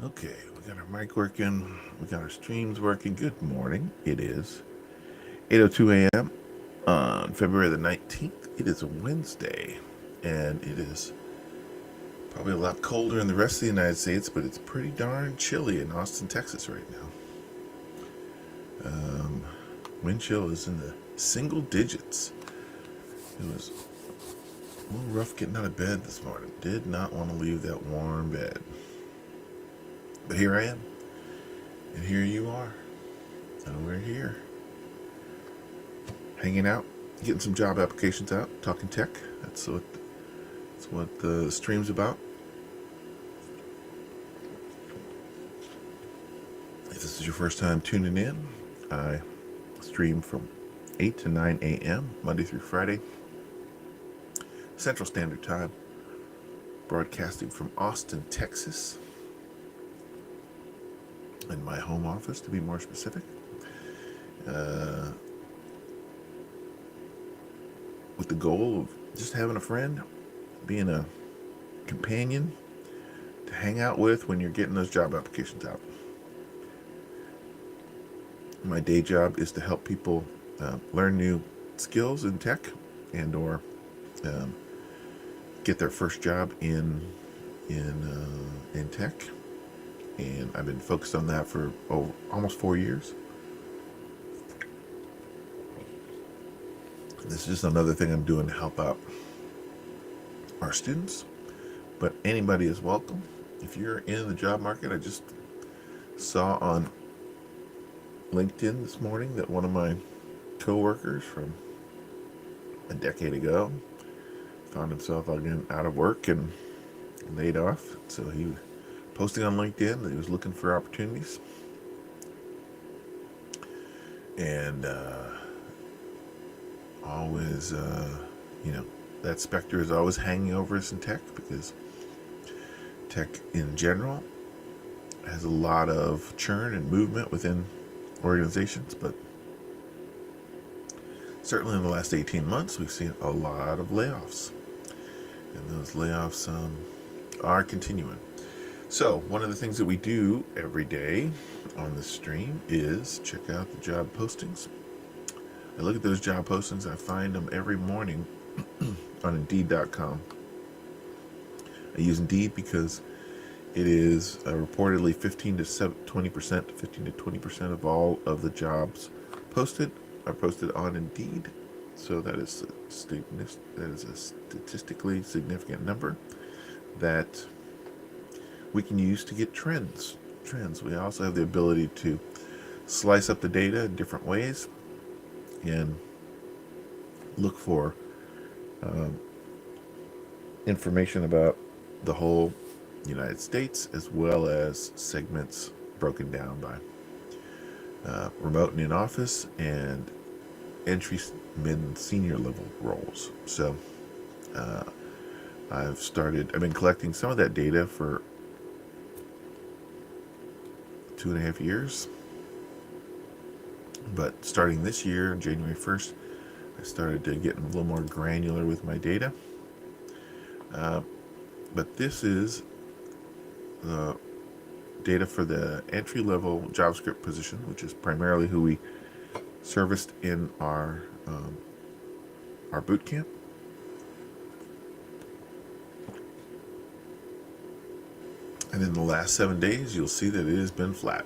Okay, we got our mic working. We got our streams working. Good morning. It is 8:02 a.m. on February the 19th. It is a Wednesday, and it is probably a lot colder in the rest of the United States, but it's pretty darn chilly in Austin, Texas right now. Wind chill is in the single digits. It was a little rough getting out of bed this morning. Did not want to leave that warm bed. But here I am, and here you are, and we're here. Hanging out, getting some job applications out, talking tech. That's what the stream's about. If this is your first time tuning in, I stream from 8 to 9 a.m. Monday through Friday, Central Standard Time, broadcasting from Austin, Texas, in my home office to be more specific. With the goal of just having a friend, being a companion to hang out with when you're getting those job applications out. My day job is to help people learn new skills in tech and/or get their first job in tech, and I've been focused on that for almost 4 years. This is just another thing I'm doing to help out our students, but anybody is welcome. If you're in the job market, I just saw on LinkedIn this morning that one of my coworkers from a decade ago found himself again out of work and laid off. So he was posting on LinkedIn that he was looking for opportunities, and always, that specter is always hanging over us in tech, because tech in general has a lot of churn and movement within organizations, but certainly in the last 18 months we've seen a lot of layoffs, and those layoffs are continuing. So one of the things that we do every day on the stream is check out the job postings. I look at those job postings. I find them every morning on Indeed.com. I use Indeed because it is reportedly 15 to 20%, 15 to 20% of all of the jobs posted are posted on Indeed. So that is a statistically significant number that we can use to get trends. We also have the ability to slice up the data in different ways and look for information about the whole United States, as well as segments broken down by remote and in office and entry, mid, and senior level roles. So I've been collecting some of that data for 2.5 years. But starting this year, January 1st, I started to get a little more granular with my data. But this is the data for the entry-level JavaScript position, which is primarily who we serviced in our boot camp. And in the last 7 days, you'll see that it has been flat.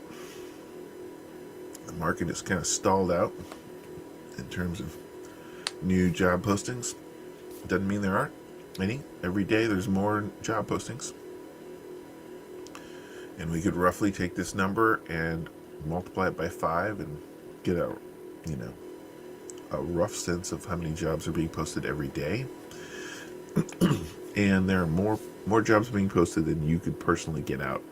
The market is kind of stalled out in terms of new job postings. Doesn't mean there aren't any. Every day there's more job postings. And we could roughly take this number and multiply it by 5 and get a rough sense of how many jobs are being posted every day. And there are more jobs being posted than you could personally get out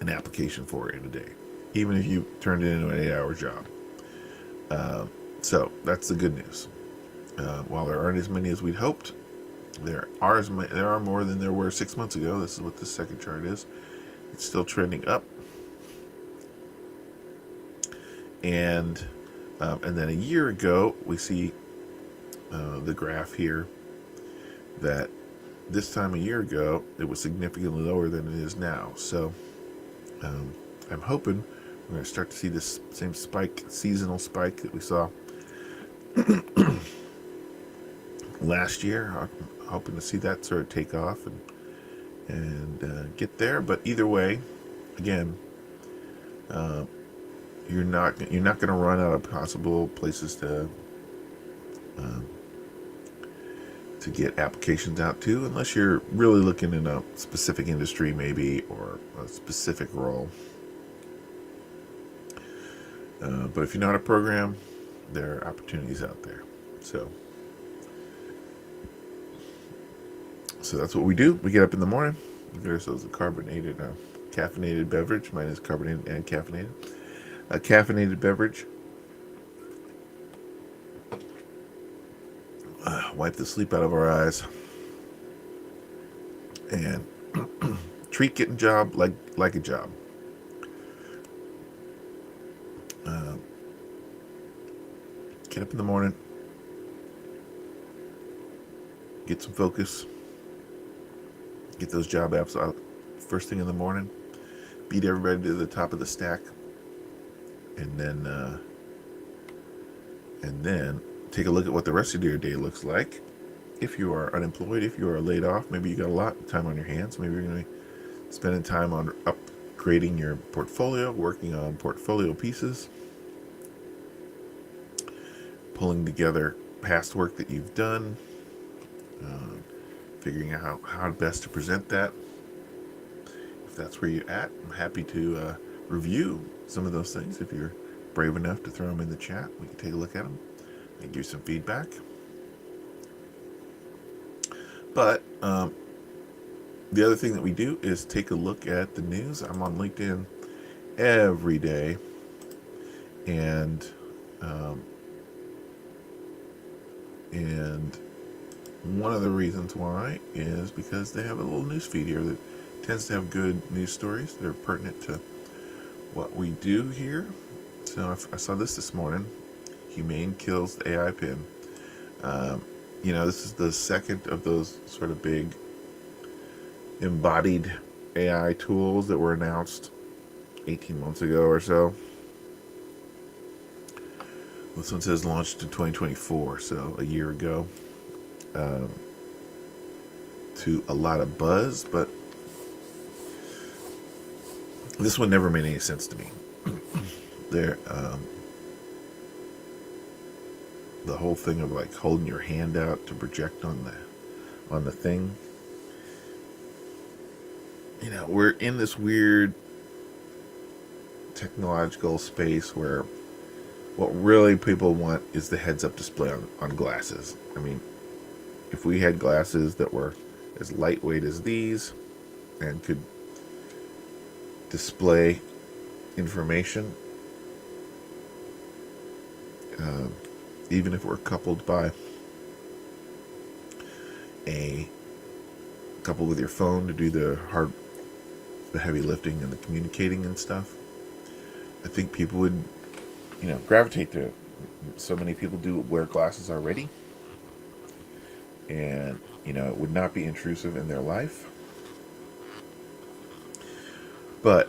an application for in a day, even if you turned it into an 8-hour job. So that's the good news. While there aren't as many as we'd hoped, there are more than there were 6 months ago. This is what the second chart is. It's still trending up, and then a year ago we see the graph here that this time a year ago, it was significantly lower than it is now. So I'm hoping we're going to start to see this same spike, seasonal spike that we saw last year. I'm hoping to see that sort of take off and get there. But either way, again, you're not going to run out of possible places to get applications out to, unless you're really looking in a specific industry, maybe, or a specific role. But if you know how to program, there are opportunities out there. So that's what we do. We get up in the morning, we get ourselves a caffeinated beverage. Mine is carbonated and caffeinated. A caffeinated beverage. Wipe the sleep out of our eyes. And treat getting job like a job. Get up in the morning. Get some focus. Get those job apps out first thing in the morning. Beat everybody to the top of the stack. And then take a look at what the rest of your day looks like. If you are unemployed, if you are laid off, maybe you got a lot of time on your hands. Maybe you're going to be spending time on upgrading your portfolio, working on portfolio pieces, pulling together past work that you've done, figuring out how best to present that. If that's where you're at, I'm happy to review some of those things. If you're brave enough to throw them in the chat, we can take a look at them and give you some feedback. But the other thing that we do is take a look at the news. I'm on LinkedIn every day, and one of the reasons why is because they have a little news feed here that tends to have good news stories that are pertinent to what we do here. So I saw this morning. Humane kills the AI pin. This is the second of those sort of big embodied AI tools that were announced 18 months ago or so. This one says launched in 2024, so a year ago. To a lot of buzz, but this one never made any sense to me. The whole thing of like holding your hand out to project on the thing. We're in this weird technological space where what really people want is the heads-up display on glasses. I mean, if we had glasses that were as lightweight as these and could display information, even if we're coupled with your phone to do the heavy lifting and the communicating and stuff, I think people would, gravitate to it. So many people do wear glasses already, and it would not be intrusive in their life. But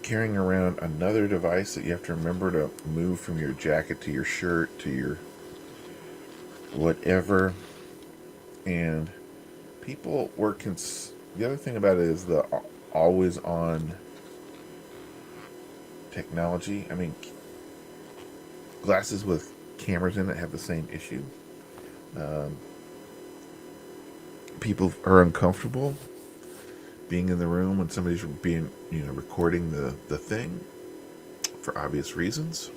carrying around another device that you have to remember to move from your jacket to your shirt to your whatever, and people were the other thing about it is the always on technology. I mean, glasses with cameras in it have the same issue. People are uncomfortable being in the room when somebody's being, recording the thing for obvious reasons.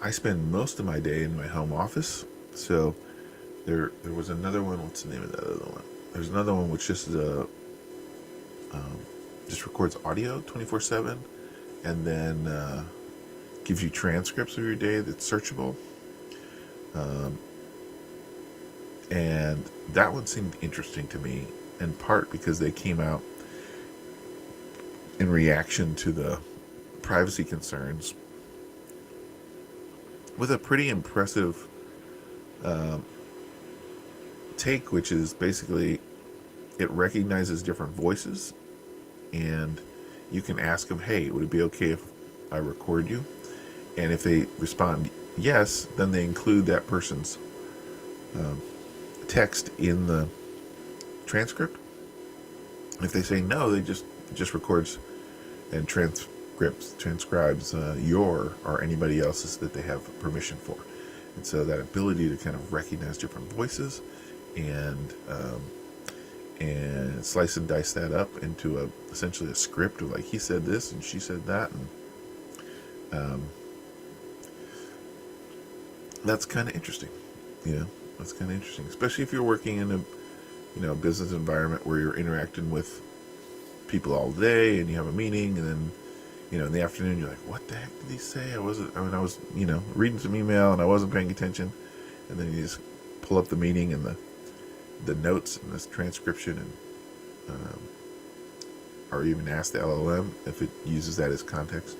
I spend most of my day in my home office, so there was another one. What's the name of that other one? There's another one which just records audio 24/7, and then gives you transcripts of your day that's searchable. And that one seemed interesting to me, in part because they came out in reaction to the privacy concerns with a pretty impressive take, which is basically it recognizes different voices, and you can ask them, hey, would it be okay if I record you? And if they respond yes, then they include that person's text in the transcript. If they say no, they just records and transcribes your or anybody else's that they have permission for. And so that ability to kind of recognize different voices and slice and dice that up into essentially a script of like he said this and she said that, and that's kind of interesting. That's kind of interesting, especially if you're working in a business environment where you're interacting with people all day and you have a meeting, and then in the afternoon you're like, what the heck did he say? I was reading some email and I wasn't paying attention, and then you just pull up the meeting and the notes and this transcription, and or even ask the LLM if it uses that as context.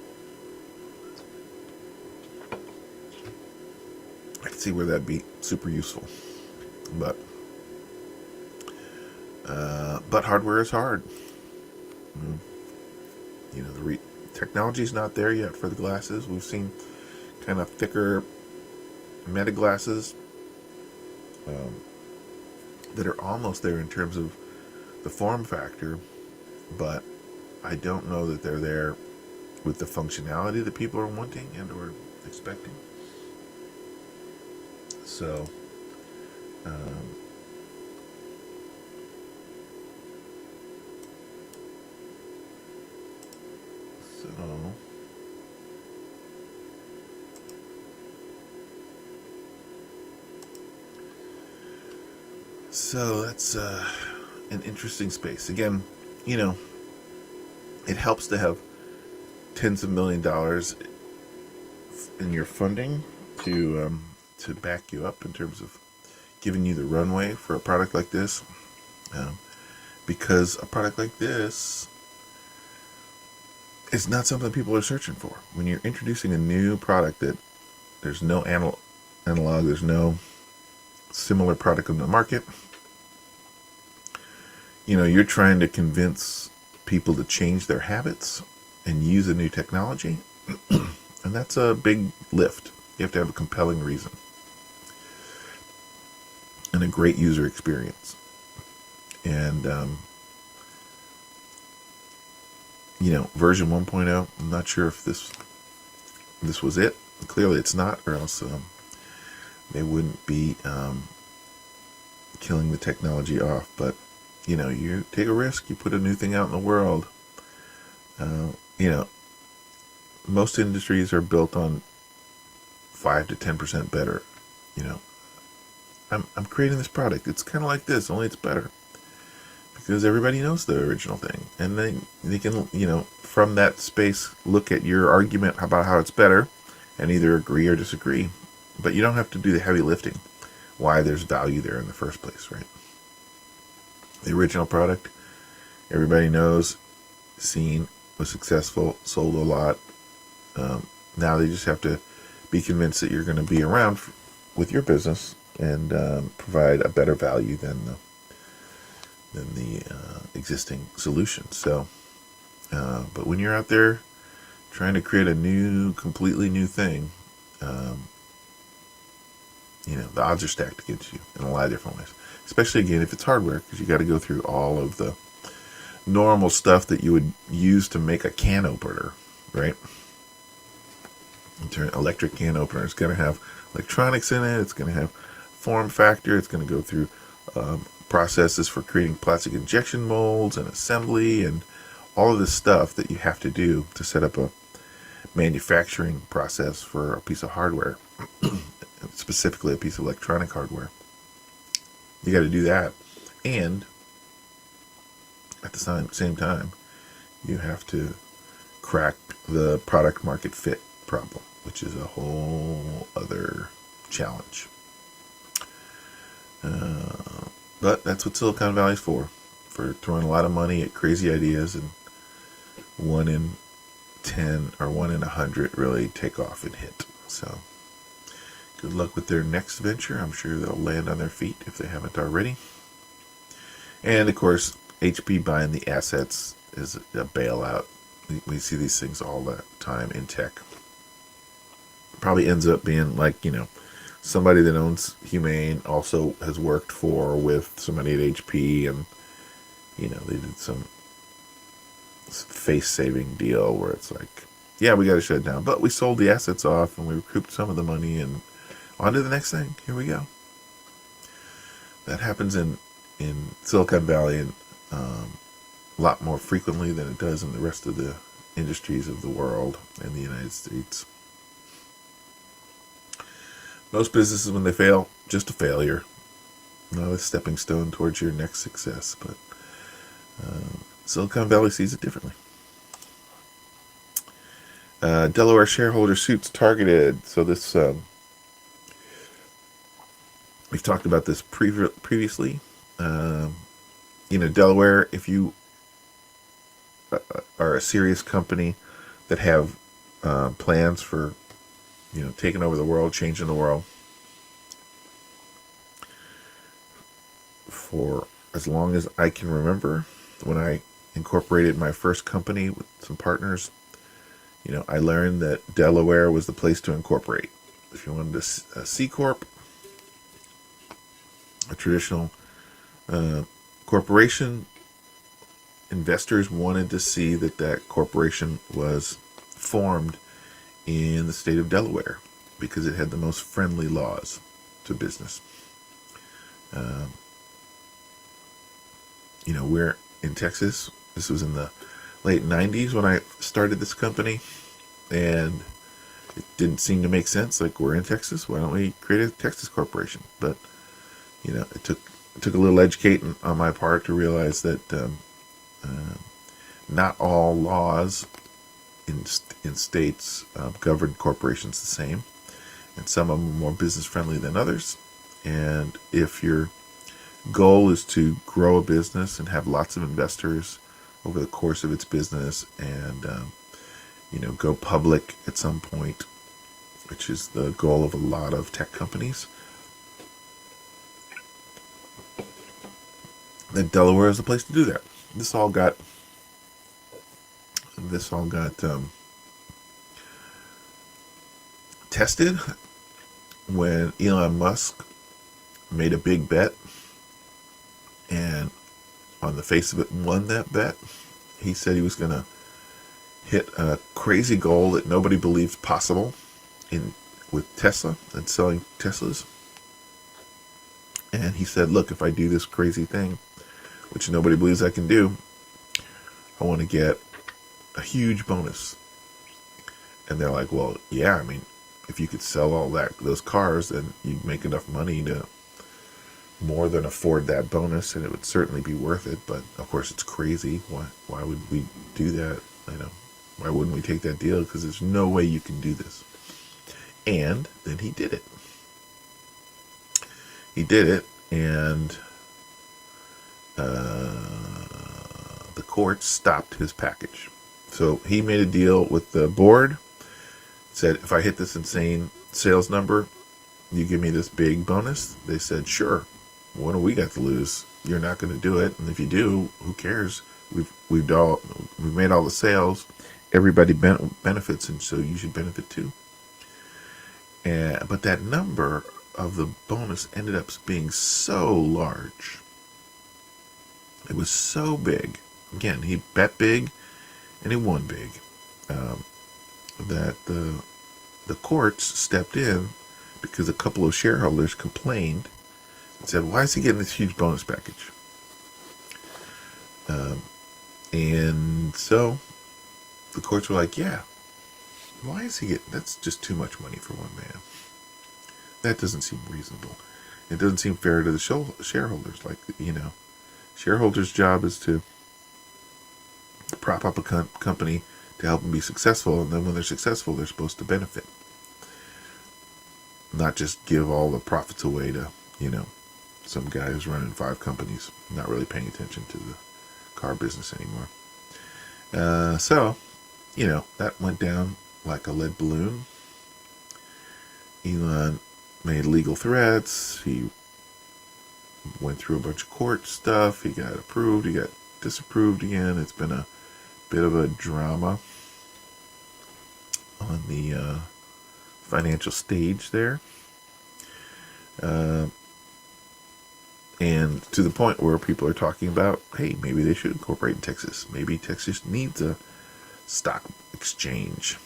I can see where that'd be super useful, but hardware is hard. The technology's not there yet for the glasses. We've seen kind of thicker meta glasses that are almost there in terms of the form factor, but I don't know that they're there with the functionality that people are wanting and or expecting. So So that's an interesting space. Again, it helps to have tens of $1 million in your funding to back you up in terms of giving you the runway for a product like this, because a product like this is not something people are searching for. When you're introducing a new product that there's no analog, there's no similar product in the market, you're trying to convince people to change their habits and use a new technology, and that's a big lift. You have to have a compelling reason and a great user experience. And version 1.0, I'm not sure if this was it. Clearly it's not, or else they wouldn't be killing the technology off. But you take a risk, you put a new thing out in the world. Most industries are built on 5 to 10% better. I'm creating this product. It's kind of like this, only it's better, because everybody knows the original thing, and they can from that space look at your argument about how it's better and either agree or disagree. But you don't have to do the heavy lifting why there's value there in the first place, right? The original product, everybody knows, seen, was successful, sold a lot. Now they just have to be convinced that you're going to be around with your business and provide a better value than the existing solution. So, but when you're out there trying to create a completely new thing, the odds are stacked against you in a lot of different ways. Especially, again, if it's hardware, because you got to go through all of the normal stuff that you would use to make a can opener, right? Electric can opener is going to have electronics in it. It's going to have form factor. It's going to go through processes for creating plastic injection molds and assembly and all of this stuff that you have to do to set up a manufacturing process for a piece of hardware, specifically a piece of electronic hardware. You got to do that, and at the same time, you have to crack the product market fit problem, which is a whole other challenge. But that's what Silicon Valley's for throwing a lot of money at crazy ideas, and 1 in 10 or 1 in 100 really take off and hit. So Good luck with their next venture. I'm sure they'll land on their feet if they haven't already. And of course, HP buying the assets is a bailout. We see these things all the time in tech. Probably ends up being like, somebody that owns Humane also has worked for with somebody at HP, and they did some face-saving deal where it's like, yeah, we got to shut it down, but we sold the assets off and we recouped some of the money, and on to the next thing. Here we go. That happens in Silicon Valley and a lot more frequently than it does in the rest of the industries of the world and the United States. Most businesses, when they fail, just a failure, not a stepping stone towards your next success. But Silicon Valley sees it differently. Delaware shareholder suits targeted. So this, we've talked about this previously. Delaware, if you are a serious company that have plans for taking over the world, changing the world, for as long as I can remember, when I incorporated my first company with some partners, I learned that Delaware was the place to incorporate. If you wanted a C Corp, a traditional corporation, investors wanted to see that corporation was formed in the state of Delaware because it had the most friendly laws to business. We're in Texas. This was in the late 90s when I started this company, and it didn't seem to make sense. Like, we're in Texas, why don't we create a Texas corporation? But it took a little educating on my part to realize that not all laws in states govern corporations the same, and some of them are more business friendly than others. And if your goal is to grow a business and have lots of investors over the course of its business, and go public at some point, which is the goal of a lot of tech companies, then Delaware is the place to do that. This all got tested when Elon Musk made a big bet, and on the face of it won that bet. He said he was going to hit a crazy goal that nobody believed possible with Tesla and selling Teslas. And he said, look, if I do this crazy thing, which nobody believes I can do, I want to get a huge bonus. And they're like, well, yeah, I mean, if you could sell all those cars, then you'd make enough money to more than afford that bonus, and it would certainly be worth it. But of course, it's crazy. Why would we do that? Why wouldn't we take that deal? Because there's no way you can do this. And then he did it. And the court stopped his package. So he made a deal with the board, said, if I hit this insane sales number, you give me this big bonus. They said, sure. What do we got to lose? You're not going to do it, and if you do, who cares? We've made all the sales. Everybody benefits, and so you should benefit too. But that number of the bonus ended up being so large. It was so big. Again, he bet big, and he won big. That the courts stepped in because a couple of shareholders complained and said, why is he getting this huge bonus package? And so the courts were like, yeah, why is he getting, that's just too much money for one man. That doesn't seem reasonable. It doesn't seem fair to the shareholders. Like, shareholders' job is to prop up a company to help them be successful, and then when they're successful, they're supposed to benefit. Not just give all the profits away to, some guy who's running 5 companies, not really paying attention to the car business anymore. So, that went down like a lead balloon. Elon made legal threats. He went through a bunch of court stuff. He got approved. He got disapproved again. It's been a bit of a drama on the financial stage there. And to the point where people are talking about, hey, maybe they should incorporate in Texas. Maybe Texas needs a stock exchange.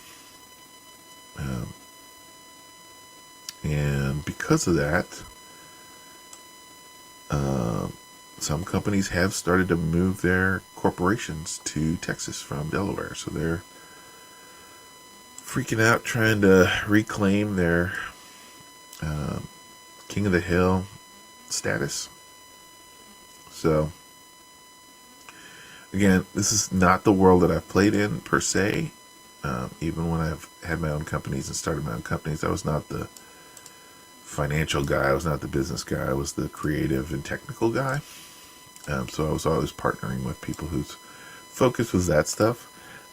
And because of that, some companies have started to move their corporations to Texas from Delaware. So they're freaking out trying to reclaim their King of the Hill status. So, again, this is not the world that I've played in per se. Even when I've had my own companies and started my own companies, I was not the financial guy. I was not the business guy. I was the creative and technical guy. So I was always partnering with people whose focus was that stuff.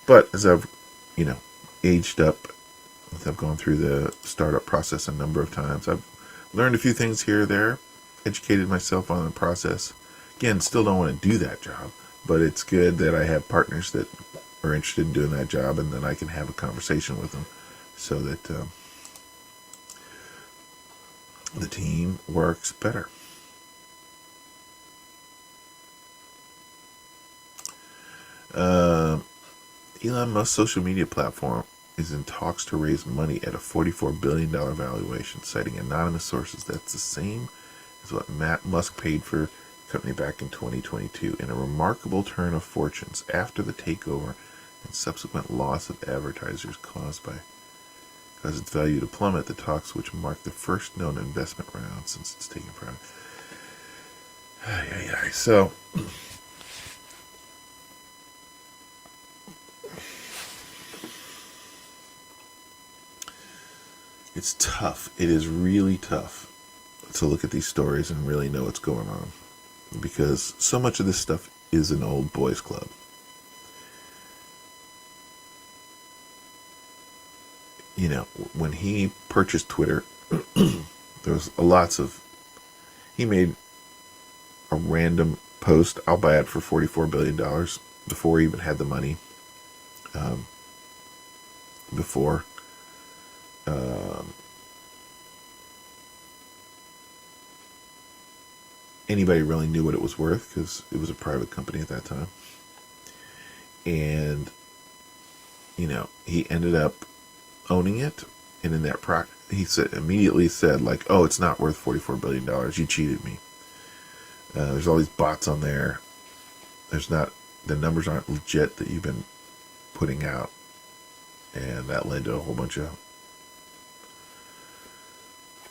But as I've, aged up, as I've gone through the startup process a number of times, I've learned a few things here or there, educated myself on the process. Again, still don't want to do that job, but it's good that I have partners that are interested in doing that job, and then I can have a conversation with them so that the team works better. Elon Musk's social media platform is in talks to raise money at a $44 billion valuation, citing anonymous sources. That's the same as what Musk paid for the company back in 2022, in a remarkable turn of fortunes after the takeover and subsequent loss of advertisers caused its value to plummet. The talks, which mark the first known investment round since it's taken private. So, it's tough. It is really tough to look at these stories and really know what's going on, because so much of this stuff is an old boys club. When he purchased Twitter, there was he made a random post, I'll buy it for $44 billion, before he even had the money. Before anybody really knew what it was worth, because it was a private company at that time. And he ended up owning it, and in that he immediately said, like, oh, it's not worth $44 billion, you cheated me. There's all these bots on there. The numbers aren't legit that you've been putting out. And that led to a whole bunch of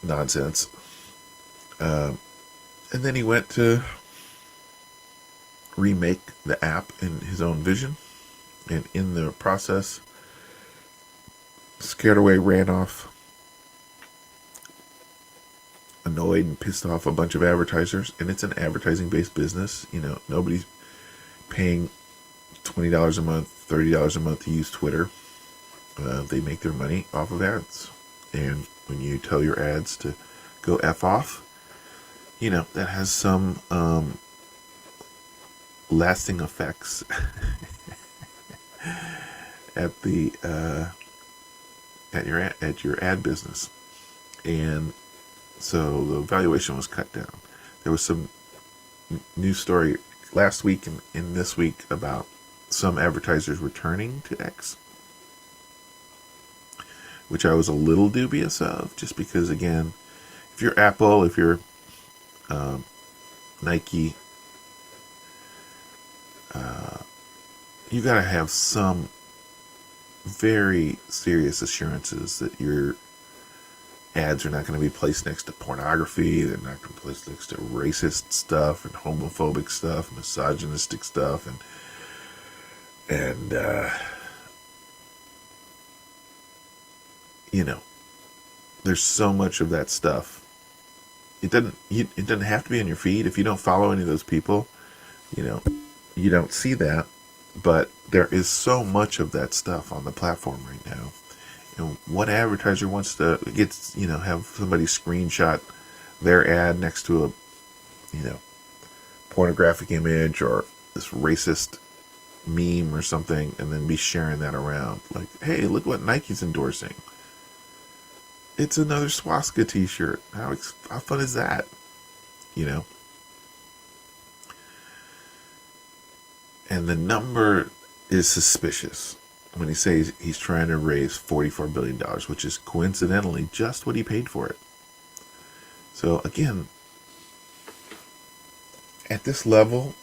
nonsense. And then he went to remake the app in his own vision. And in the process, scared away, ran off, annoyed and pissed off a bunch of advertisers. And it's an advertising-based business. Nobody's paying $20 a month, $30 a month to use Twitter. They make their money off of ads. And when you tell your ads to go F off, that has some lasting effects at your ad business. And so the valuation was cut down. There was some news story last week and in this week about some advertisers returning to X, which I was a little dubious of, just because, again, if you're Apple, if you're Nike, you got to have some very serious assurances that your ads are not going to be placed next to pornography, they're not going to be placed next to racist stuff and homophobic stuff, misogynistic stuff, and there's so much of that stuff. It doesn't have to be on your feed. If you don't follow any of those people, you don't see that. But there is so much of that stuff on the platform right now, And what advertiser wants to have somebody screenshot their ad next to a, pornographic image or this racist meme or something, and then be sharing that around? Like, hey, look what Nike's endorsing. It's another swastika t-shirt. How fun is that? And the number is suspicious when he says he's trying to raise $44 billion, which is coincidentally just what he paid for it. So again, at this level,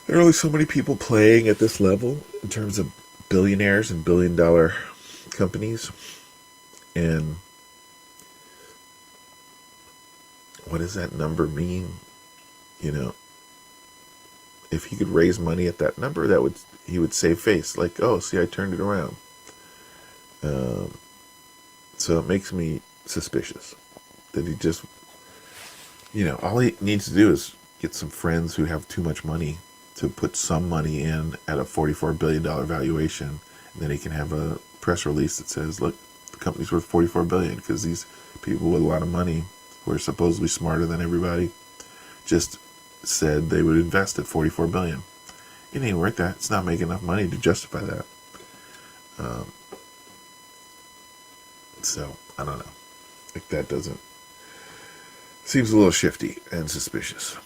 there are only so many people playing at this level in terms of billionaires and billion-dollar companies. And what does that number mean? If he could raise money at that number, he would save face. Like, oh, see, I turned it around. So it makes me suspicious that he just, all he needs to do is get some friends who have too much money to put some money in at a $44 billion valuation, and then he can have a press release that says, look, the company's worth $44 billion because these people with a lot of money who are supposedly smarter than everybody just said they would invest at $44 billion. It ain't worth that. It's not making enough money to justify that. So I don't know. Like, that seems a little shifty and suspicious.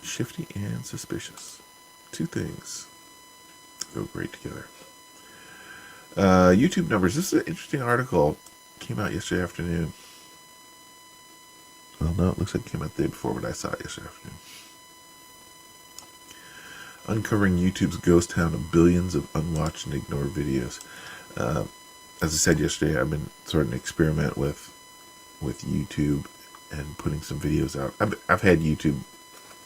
Shifty and suspicious. Two things go great together. YouTube numbers. This is an interesting article. Came out yesterday afternoon. Well, no, it looks like it came out the day before, but I saw it yesterday afternoon. Uncovering YouTube's ghost town of billions of unwatched and ignored videos. As I said yesterday, I've been sort of an experiment with YouTube and putting some videos out. I've had YouTube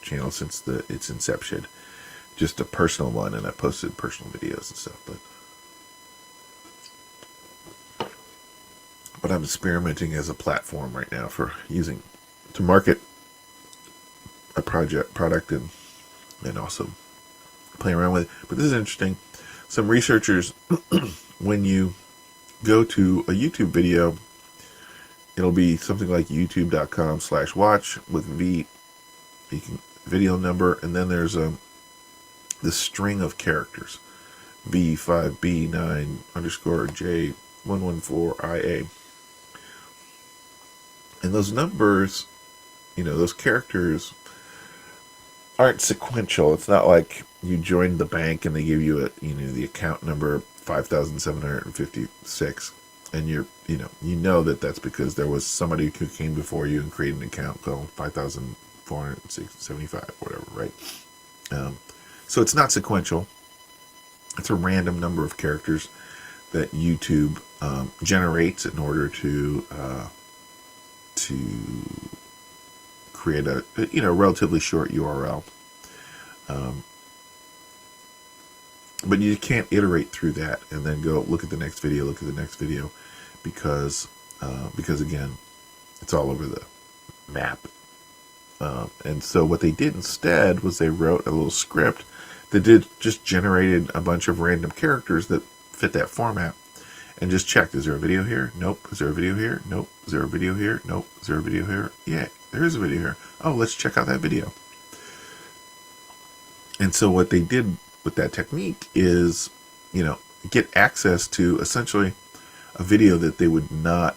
channel since its inception, just a personal one, and I posted personal videos and stuff. But I'm experimenting as a platform right now for using to market a product and also play around with it. But this is interesting. Some researchers, when you go to a YouTube video, it'll be something like youtube.com/watch with video number, and then there's this string of characters, V5B9_J114IA. And those numbers, those characters aren't sequential. It's not like you joined the bank and they give you the account number 5,756, and you know that's because there was somebody who came before you and created an account called 5,475, whatever, right? So it's not sequential. It's a random number of characters that YouTube generates in order to create a relatively short URL. But you can't iterate through that and then go look at the next video, because again, it's all over the map. And so what they did instead was they wrote a little script that just generated a bunch of random characters that fit that format, and just checked, is there a video here? Nope. Is there a video here? Nope. Is there a video here? Nope. Is there a video here? Yeah, there is a video here. Oh, let's check out that video. And so what they did with that technique is, get access to essentially a video that they would not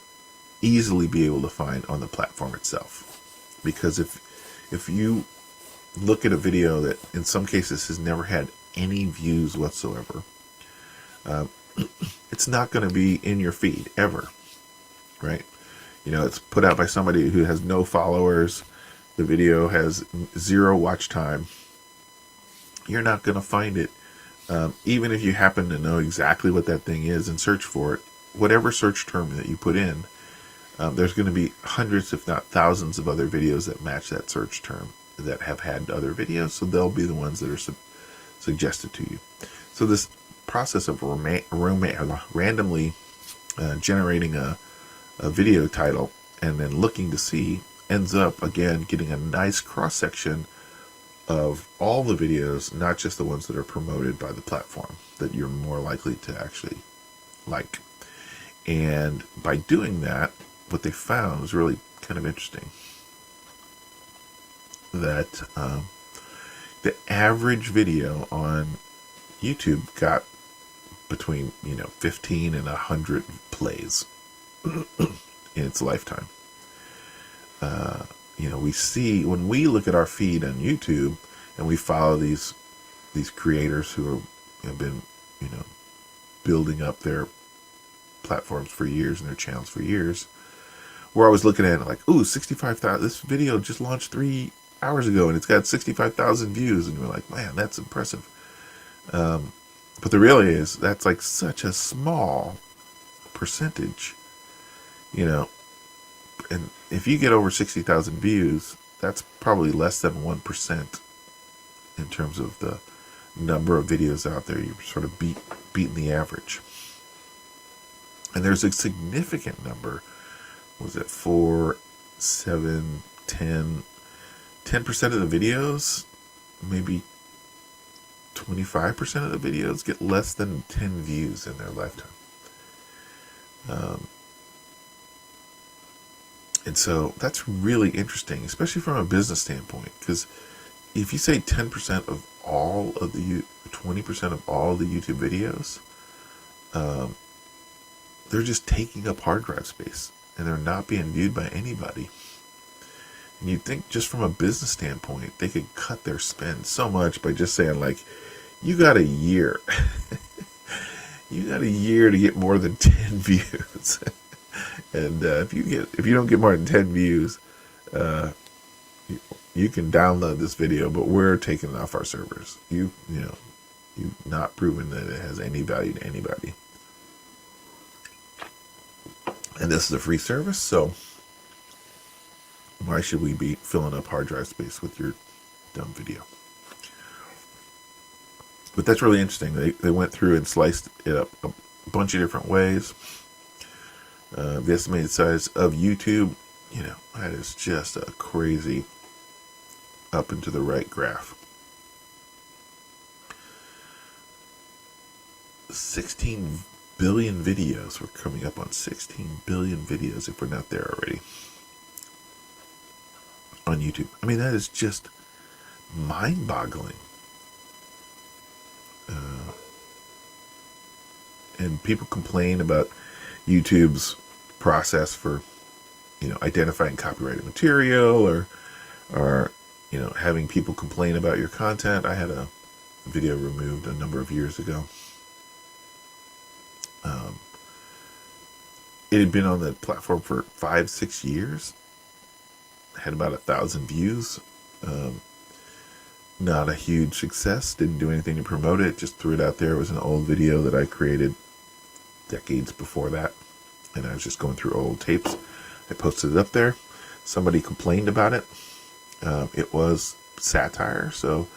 easily be able to find on the platform itself. Because if you look at a video that in some cases has never had any views whatsoever, it's not going to be in your feed ever, right? It's put out by somebody who has no followers. The video has 0 watch time. You're not going to find it. Even if you happen to know exactly what that thing is and search for it, whatever search term that you put in, there's going to be hundreds, if not thousands, of other videos that match that search term that have had other videos. So they'll be the ones that are suggested to you. So this process of randomly generating a video title and then looking to see ends up, again, getting a nice cross-section of all the videos, not just the ones that are promoted by the platform that you're more likely to actually like. And by doing that, what they found was really kind of interesting. That the average video on YouTube got between 15 and 100 plays in its lifetime. We see when we look at our feed on YouTube and we follow these creators who have been building up their platforms for years and their channels for years. We're always looking at it like, ooh, 65,000. This video just launched 3 hours ago and it's got 65,000 views, and we're like, man, that's impressive. But the reality is that's like such a small percentage, and if you get over 60,000 views, that's probably less than 1% in terms of the number of videos out there. You're sort of beating the average. And there's a significant number. Was it 4, 7, 10? 10% of the videos, maybe 25% of the videos get less than 10 views in their lifetime. And so that's really interesting, especially from a business standpoint, because if you say 10% of all of the 20% of all the YouTube videos, they're just taking up hard drive space and they're not being viewed by anybody. And you'd think just from a business standpoint, they could cut their spend so much by just saying like, you got a year. You got a year to get more than 10 views. And if you don't get more than 10 views, you can download this video, but we're taking it off our servers. You've not proven that it has any value to anybody. And this is a free service, so why should we be filling up hard drive space with your dumb video? But that's really interesting. They went through and sliced it up a bunch of different ways. The estimated size of YouTube, that is just a crazy up and to the right graph. 16 billion videos. We're coming up on 16 billion videos if we're not there already on YouTube. I mean, that is just mind-boggling. And people complain about YouTube's process for, identifying copyrighted material or having people complain about your content. I had a video removed a number of years ago. It had been on the platform for 5-6 years. Had about 1,000 views. Not a huge success. Didn't do anything to promote it. Just threw it out there. It was an old video that I created decades before that. And I was just going through old tapes. I posted it up there. Somebody complained about it. It was satire. So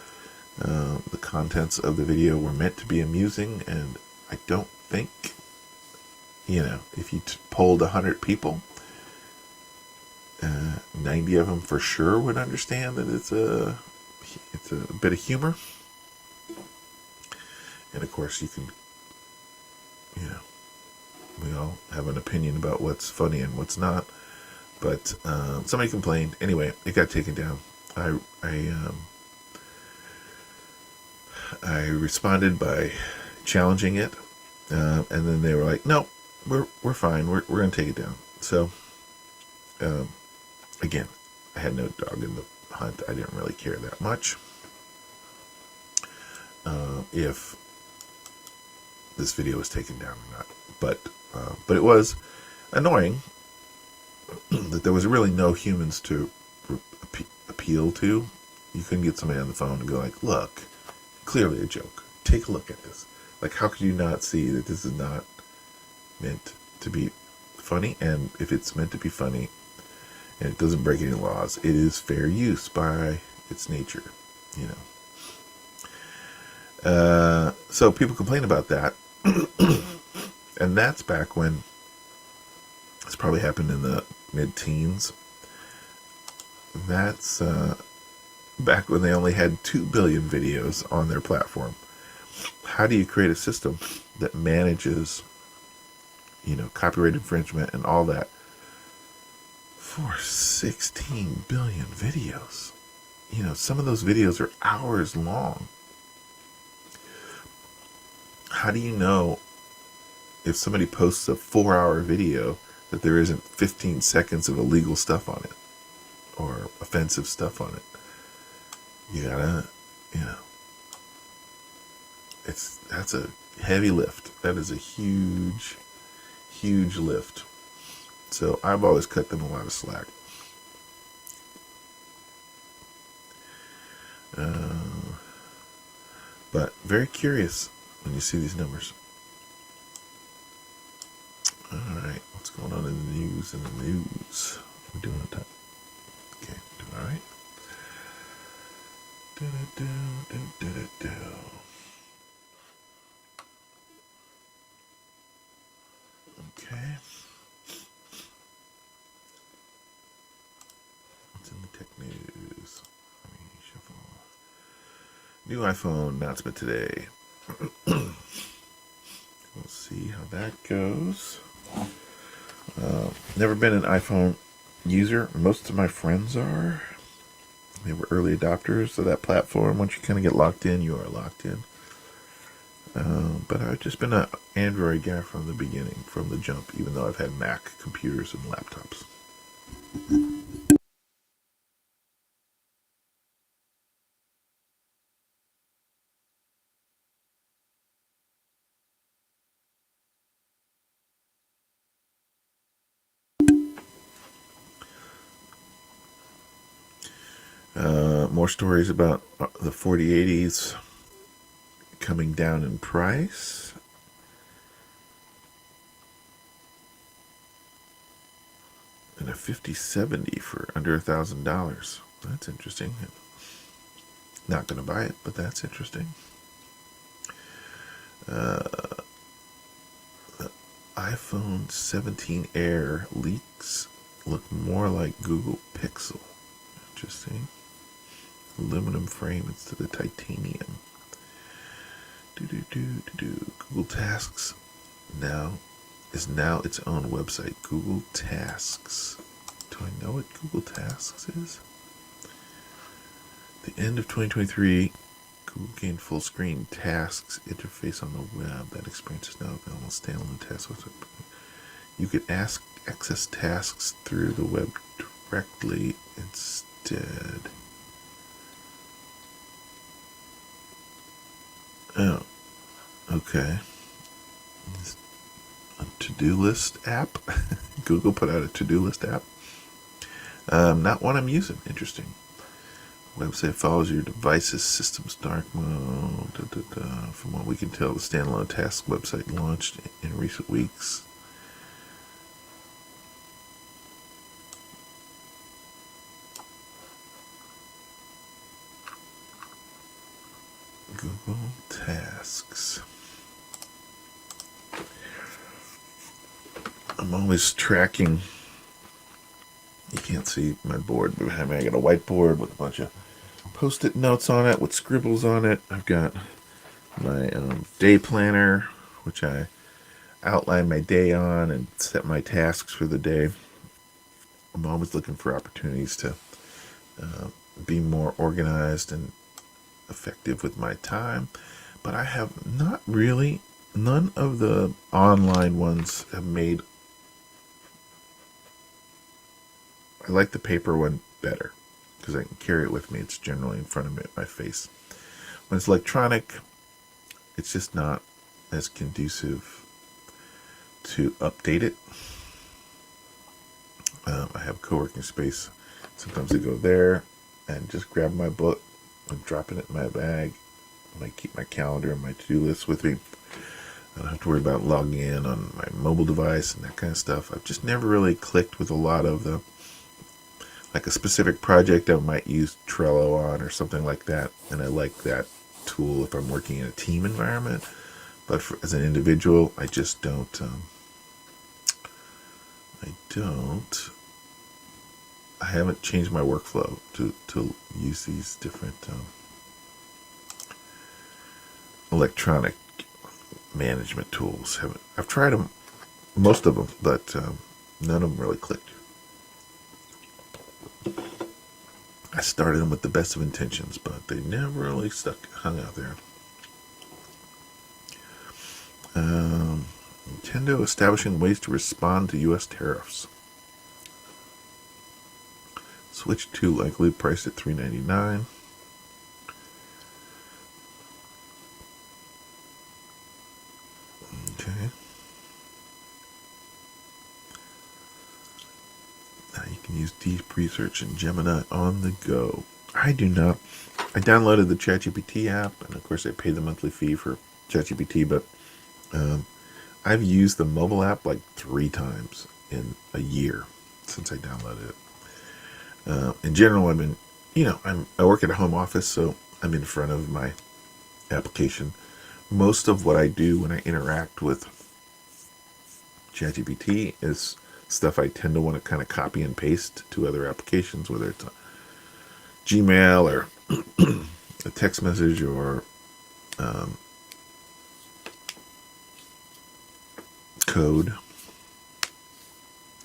the contents of the video were meant to be amusing. And I don't think, if you polled 100 people, 90 of them for sure would understand that it's a bit of humor. And of course you can, we all have an opinion about what's funny and what's not. But somebody complained. Anyway, it got taken down. I responded by challenging it, and then they were like, "No, we're fine. We're going to take it down." So, again, I had no dog in the hunt. I didn't really care that much if this video was taken down or not. But it was annoying that there was really no humans to appeal to. You couldn't get somebody on the phone and go like, "Look, clearly a joke. Take a look at this. Like, how could you not see that this is not meant to be funny? And if it's meant to be funny and it doesn't break any laws, it is fair use by its nature, So people complain about that. And that's back when, it's probably happened in the mid-teens. That's back when they only had 2 billion videos on their platform. How do you create a system that manages, copyright infringement and all that for 16 billion videos. Some of those videos are hours long. How do you know if somebody posts a 4-hour video that there isn't 15 seconds of illegal stuff on it or offensive stuff on it? You gotta, that's a heavy lift. That is a huge, huge lift. So I've always cut them a lot of slack. But very curious when you see these numbers. Alright, what's going on in the news? We're doing on time. Okay, doing alright. Okay. What's in the tech news? Shuffle. New iPhone announcement today. We'll see how that goes. Never been an iPhone user. Most of my friends are. They were early adopters of that platform. Once you kind of get locked in, you are locked in. But I've just been an Android guy from the beginning, from the jump, even though I've had Mac computers and laptops. More stories about the 4080s coming down in price. And a 5070 for under $1,000. That's interesting. Not going to buy it, but that's interesting. The iPhone 17 Air leaks look more like Google Pixel. Interesting. Aluminum frame instead of titanium. Google Tasks is now its own website. Google Tasks. Do I know what Google Tasks is? The end of 2023, Google gained full screen tasks interface on the web. That experience is now available. Standalone tasks. You could access tasks through the web directly instead. Oh, okay. A to-do list app. Google put out a to-do list app. Not one I'm using. Interesting. Website follows your device's system's dark mode. From what we can tell, the standalone task website launched in recent weeks. Google Tasks. I'm always tracking. You can't see my board behind me. I got a whiteboard with a bunch of post-it notes on it with scribbles on it. I've got my day planner, which I outline my day on and set my tasks for the day. I'm always looking for opportunities to be more organized and effective with my time. But I have not really, none of the online ones have made. I like the paper one better because I can carry it with me. It's generally in front of me, my face. When it's electronic, it's just not as conducive to update it. I have a co-working space. Sometimes I go there and just grab my book and dropping it in my bag. I keep my calendar and my to-do list with me. I don't have to worry about logging in on my mobile device and that kind of stuff. I've just never really clicked with a lot of the, like a specific project I might use Trello on or something like that. And I like that tool if I'm working in a team environment. But as an individual, I just don't. I haven't changed my workflow to use these different electronic management tools. I've tried them most of them, but none of them really clicked. I started them with the best of intentions, but they never really hung out there. Nintendo establishing ways to respond to U.S. tariffs. Switch 2 likely priced at $399. Okay. Now you can use deep research in Gemini on the go. I do not. I downloaded the ChatGPT app, and of course I pay the monthly fee for ChatGPT, but I've used the mobile app like 3 times in a year since I downloaded it. In general, I've been, I work at a home office, so I'm in front of my application. Most of what I do when I interact with ChatGPT is stuff I tend to want to kind of copy and paste to other applications, whether it's a Gmail or a text message or code.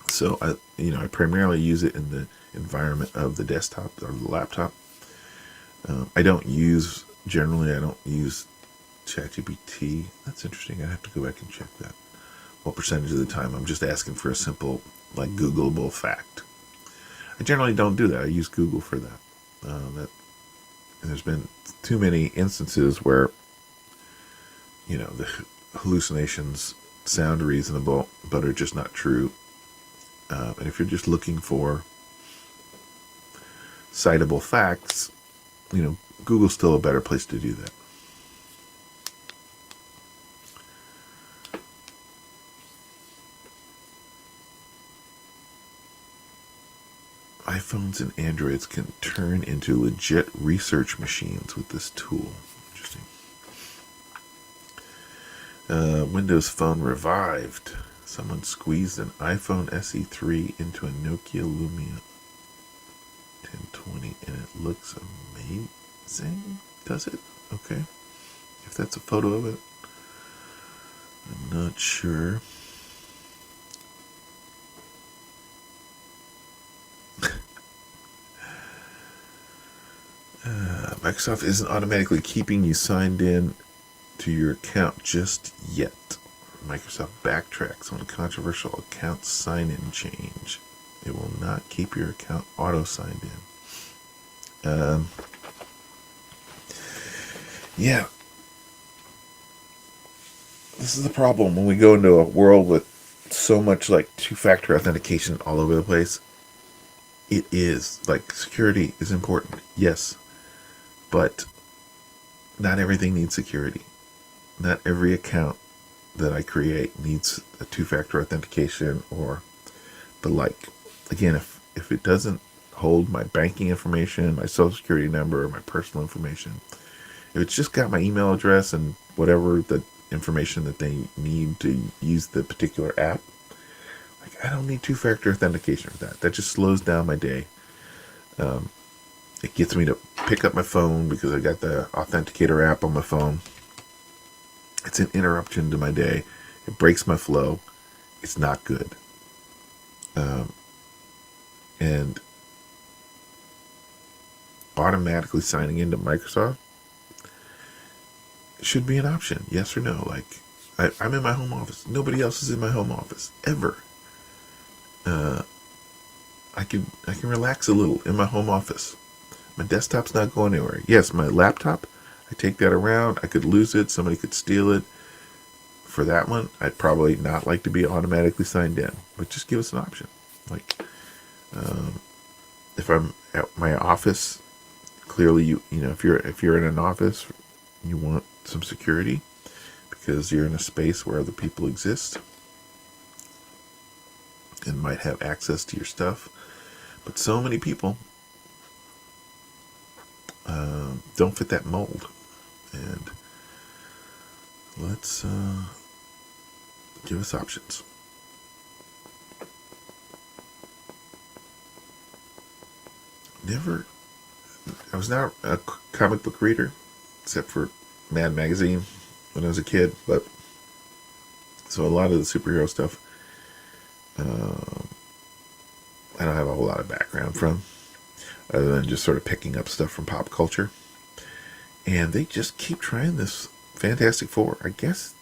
So I primarily use it in the environment of the desktop or the laptop. I don't use ChatGPT. That's interesting. I have to go back and check that. What percentage of the time I'm just asking for a simple, like, Googleable fact. I generally don't do that. I use Google for that. And there's been too many instances where, the hallucinations sound reasonable, but are just not true. And if you're just looking for citable facts, Google's still a better place to do that. iPhones and Androids can turn into legit research machines with this tool. Interesting. Windows Phone revived. Someone squeezed an iPhone SE3 into a Nokia Lumia 1020 and it looks amazing. Does it? Okay. If that's a photo of it, I'm not sure. Microsoft isn't automatically keeping you signed in to your account just yet. Microsoft backtracks on controversial account sign-in change. It will not keep your account auto-signed in. Yeah. This is the problem when we go into a world with so much like two-factor authentication all over the place. It is, like, security is important, yes. But not everything needs security. Not every account that I create needs a two-factor authentication or the like. Again, if it doesn't hold my banking information, my social security number, or my personal information, if it's just got my email address and whatever the information that they need to use the particular app, like, I don't need two-factor authentication for that. That just slows down my day. It gets me to pick up my phone because I got the Authenticator app on my phone. It's an interruption to my day. It breaks my flow. It's not good. And automatically signing into Microsoft should be an option. Yes or no? Like, I'm in my home office. Nobody else is in my home office ever. I can relax a little in my home office. My desktop's not going anywhere. Yes, my laptop, I take that around. I could lose it. Somebody could steal it. For that one, I'd probably not like to be automatically signed in. But just give us an option. Like, if I'm at my office, clearly if you're in an office, you want some security because you're in a space where other people exist and might have access to your stuff. But so many people don't fit that mold. And let's give us options. I was not a comic book reader, except for Mad Magazine when I was a kid, but so a lot of the superhero stuff I don't have a whole lot of background from, other than just sort of picking up stuff from pop culture. And they just keep trying this Fantastic Four. I guess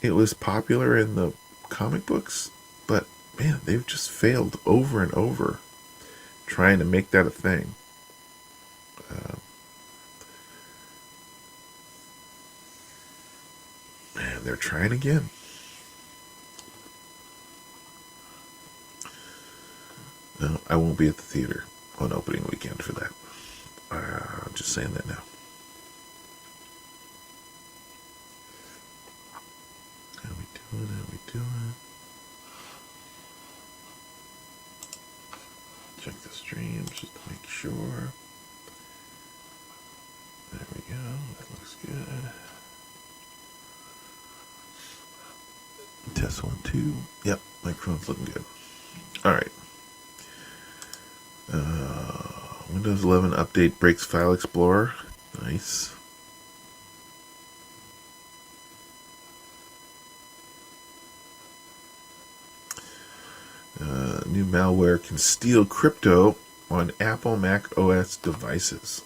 it was popular in the comic books, but man, they've just failed over and over trying to make that a thing. And they're trying again. No, I won't be at the theater on opening weekend for that. Just saying that now. How we doing? How we doing? Check the streams just to make sure. There we go. That looks good. Test 1, 2. Yep, microphone's looking good. All right. Windows 11 update breaks File Explorer. Nice. New malware can steal crypto on Apple Mac OS devices.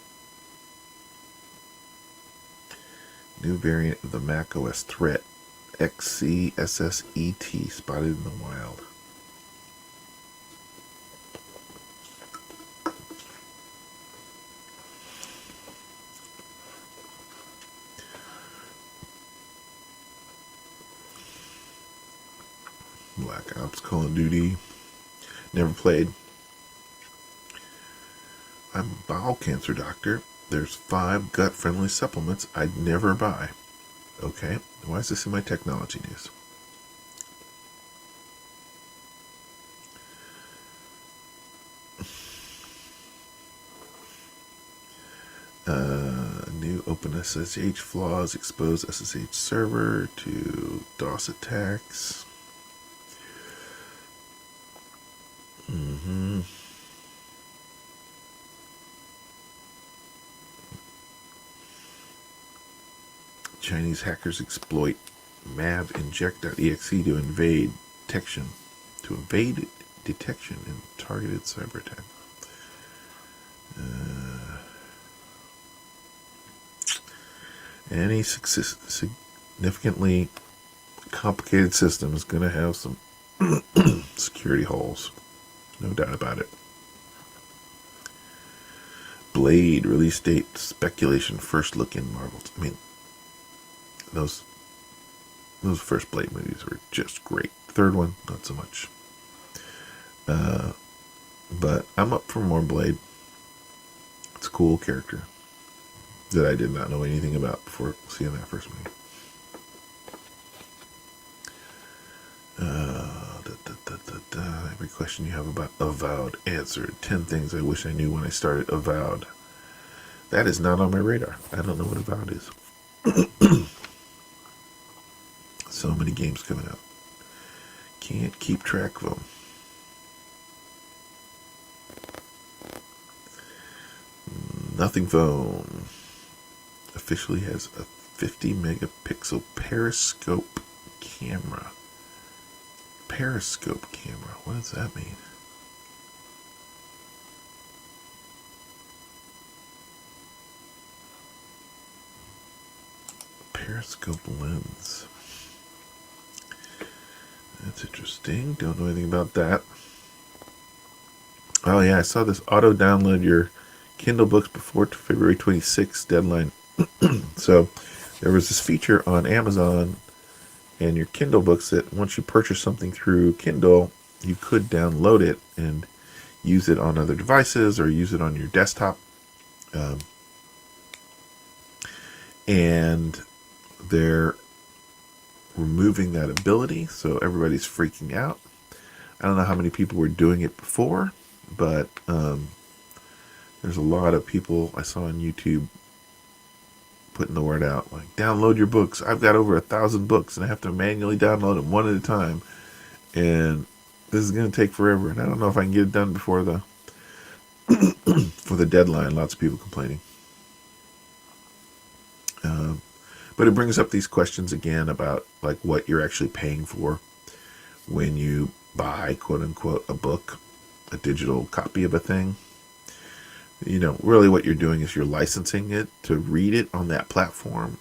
New variant of the Mac OS threat, XCSSET, spotted in the wild. Black Ops, Call of Duty. Never played. I'm a bowel cancer doctor. There's 5 gut-friendly supplements I'd never buy. Okay, why is this in my technology news? New OpenSSH flaws expose SSH server to DOS attacks. Chinese hackers exploit mavinject.exe to evade detection in targeted cyber attack. Any significantly complicated system is going to have some security holes. No doubt about it. Blade release date speculation. First look in Marvel. I mean, those first Blade movies were just great. Third one, not so much. But I'm up for more Blade. It's a cool character that I did not know anything about before seeing that first movie. Every question you have about Avowed answered. 10 things I wish I knew when I started Avowed. That is not on my radar. I don't know what Avowed is. So many games coming out. Can't keep track of them. Nothing Phone officially has a 50 megapixel periscope camera. Periscope camera. What does that mean? Periscope lens. That's interesting. Don't know anything about that. Oh yeah, I saw this auto download your Kindle books before February 26th deadline. So there was this feature on Amazon and your Kindle books that once you purchase something through Kindle, you could download it and use it on other devices or use it on your desktop. And they're removing that ability, so everybody's freaking out. I don't know how many people were doing it before, but there's a lot of people I saw on YouTube putting the word out, like, download your books. I've got over 1,000 books, and I have to manually download them one at a time, and this is going to take forever, and I don't know if I can get it done before the for the deadline. Lots of people complaining. But it brings up these questions again about like what you're actually paying for when you buy, quote unquote, a book, a digital copy of a thing, really what you're doing is you're licensing it to read it on that platform.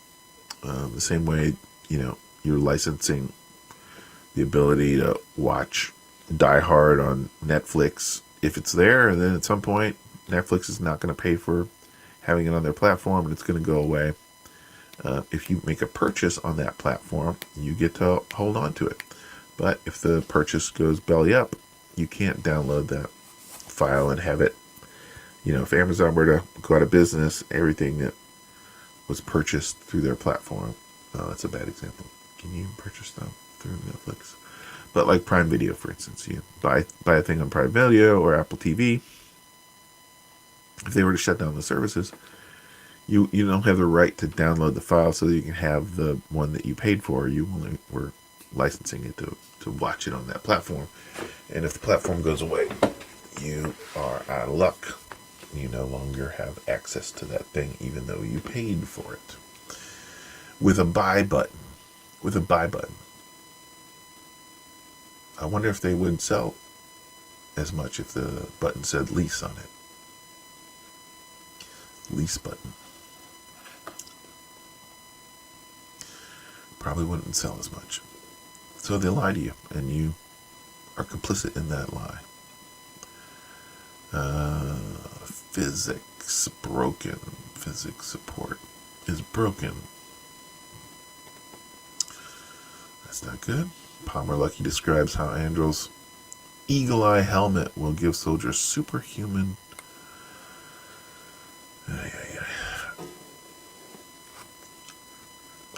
The same way, you're licensing the ability to watch Die Hard on Netflix if it's there, and then at some point, Netflix is not going to pay for having it on their platform, and it's going to go away. If you make a purchase on that platform, you get to hold on to it. But if the purchase goes belly up, you can't download that file and have it. If Amazon were to go out of business, everything that was purchased through their platform, that's a bad example. Can you purchase stuff through Netflix? But like Prime Video, for instance, you buy a thing on Prime Video or Apple TV. If they were to shut down the services, you don't have the right to download the file so that you can have the one that you paid for. You only were licensing it to watch it on that platform. And if the platform goes away, you are out of luck. You no longer have access to that thing, even though you paid for it. With a buy button. I wonder if they would sell as much if the button said lease on it. Lease button. Probably wouldn't sell as much. So they lie to you, and you are complicit in that lie. Physics broken. Physics support is broken. That's not good. Palmer Luckey describes how Anduril's Eagle Eye helmet will give soldiers superhuman.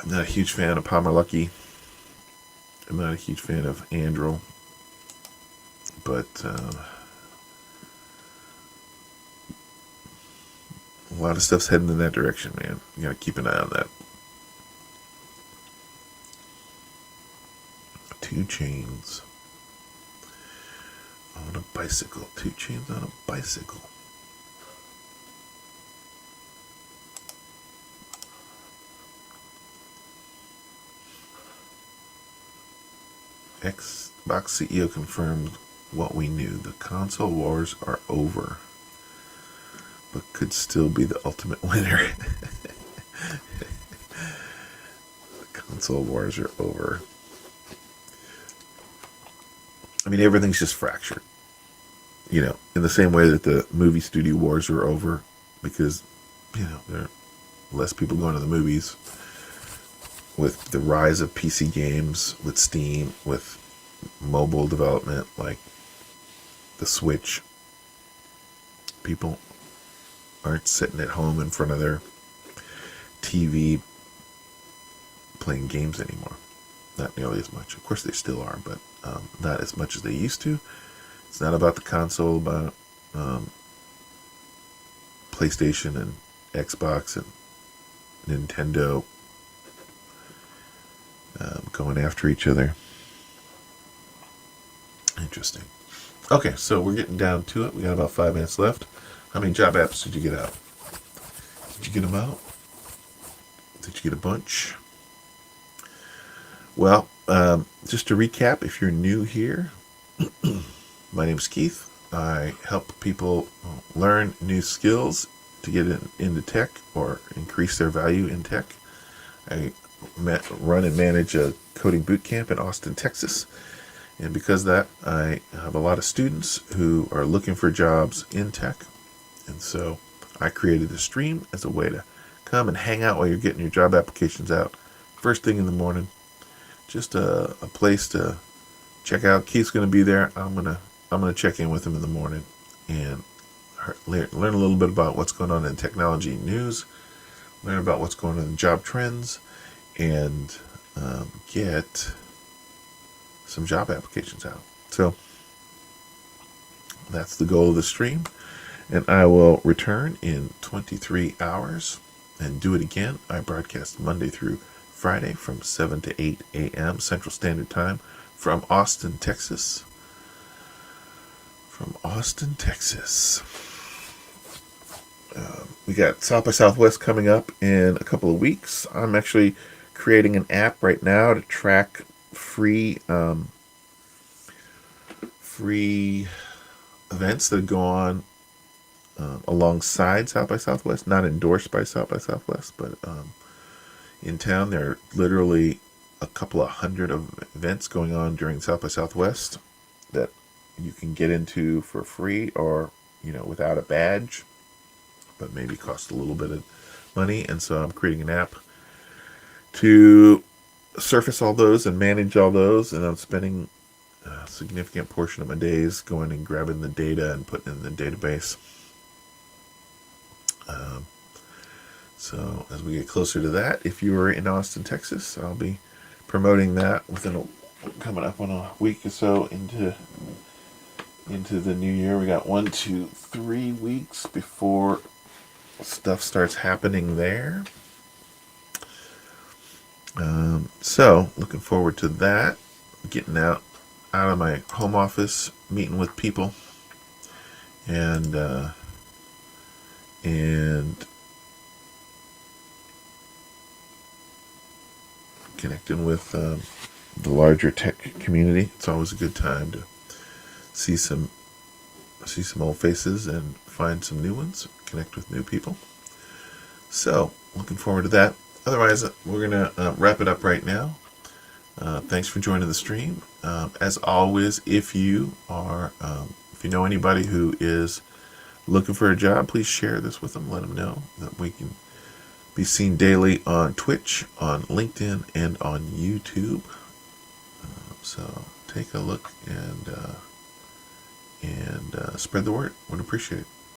I'm not a huge fan of Palmer Luckey. I'm not a huge fan of Anduril. But a lot of stuff's heading in that direction, man. You gotta keep an eye on that. 2 Chainz on a bicycle. 2 Chainz on a bicycle. Xbox CEO confirmed what we knew. The console wars are over, but could still be the ultimate winner. The console wars are over. I mean, everything's just fractured. In the same way that the movie studio wars are over because, there are less people going to the movies. With the rise of PC games, with Steam, with mobile development like the Switch, people aren't sitting at home in front of their TV playing games anymore. Not nearly as much. Of course, they still are, but not as much as they used to. It's not about the console, about PlayStation and Xbox and Nintendo going after each other. Interesting. Okay, so we're getting down to it. We got about 5 minutes left. How many job apps did you get out? Did you get them out? Did you get a bunch? Well, just to recap, if you're new here, my name's Keith. I help people learn new skills to get into tech or increase their value in tech. I run and manage a coding boot camp in Austin, Texas. And because of that, I have a lot of students who are looking for jobs in tech. And so I created a stream as a way to come and hang out while you're getting your job applications out. First thing in the morning. Just a place to check out. Keith's going to be there. I'm gonna check in with him in the morning and learn a little bit about what's going on in technology news, learn about what's going on in job trends, and get some job applications out. So that's the goal of the stream. And I will return in 23 hours and do it again. I broadcast Monday through Friday from 7 to 8 a.m. Central Standard Time from Austin, Texas. We got South by Southwest coming up in a couple of weeks. I'm actually creating an app right now to track free free events that go on alongside South by Southwest, not endorsed by South by Southwest, but in town there are literally a couple of hundred of events going on during South by Southwest that you can get into for free or, without a badge, but maybe cost a little bit of money. And so I'm creating an app to surface all those and manage all those, and I'm spending a significant portion of my days going and grabbing the data and putting it in the database. So as we get closer to that, if you are in Austin, Texas, I'll be promoting that coming up on a week or so into the new year. We got 1, 2, 3 weeks before stuff starts happening there. So looking forward to that, getting out of my home office, meeting with people, and connecting with the larger tech community. It's always a good time to see some old faces and find some new ones, connect with new people. So looking forward to that. Otherwise, we're gonna wrap it up right now. Thanks for joining the stream. As always, if you know anybody who is looking for a job, please share this with them. Let them know that we can be seen daily on Twitch, on LinkedIn, and on YouTube. So take a look and spread the word. Would appreciate it.